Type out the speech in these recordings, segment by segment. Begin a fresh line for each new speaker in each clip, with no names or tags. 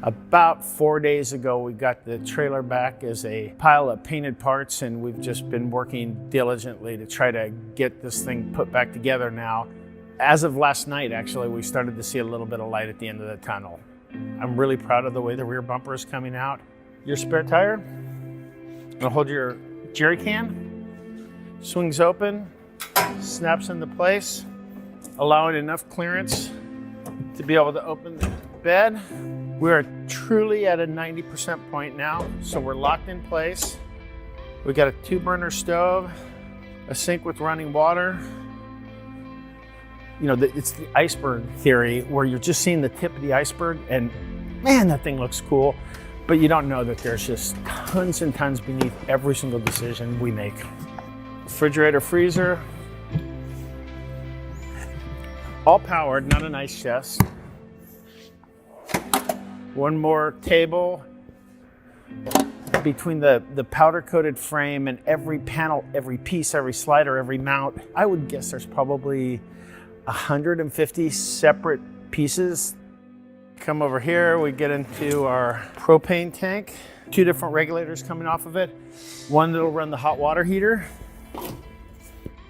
About 4 days ago, we got the trailer back as a pile of painted parts, and we've just been working diligently to try to get this thing put back together now. As of last night, actually, we started to see a little bit of light at the end of the tunnel. I'm really proud of the way the rear bumper is coming out. Your spare tire, it'll hold your jerry can, swings open, snaps into place, allowing enough clearance to be able to open the bed. We are truly at a 90% point now, so we're locked in place. We got a 2-burner stove, a sink with running water. You know, it's the iceberg theory where you're just seeing the tip of the iceberg and man, that thing looks cool. But you don't know that there's just tons and tons beneath every single decision we make. Refrigerator, freezer, all powered, not an ice chest. One more table. Between the powder coated frame and every panel, every piece, every slider, every mount, I would guess there's probably 150 separate pieces. Come over here, we get into our propane tank. 2 different regulators coming off of it. One that'll run the hot water heater.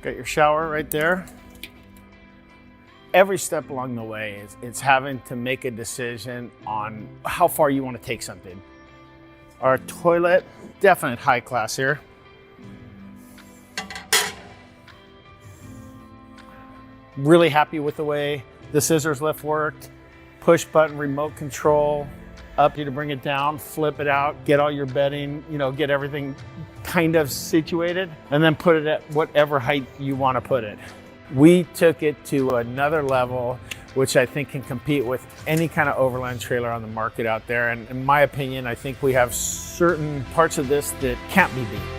Got your shower right there. Every step along the way, it's having to make a decision on how far you want to take something. Our toilet, definite high class here. Really happy with the way the scissors lift worked. Push button remote control, up you to bring it down, flip it out, get all your bedding, you know, get everything kind of situated, and then put it at whatever height you want to put it. We took it to another level, which I think can compete with any kind of overland trailer on the market out there. And in my opinion, I think we have certain parts of this that can't be beat.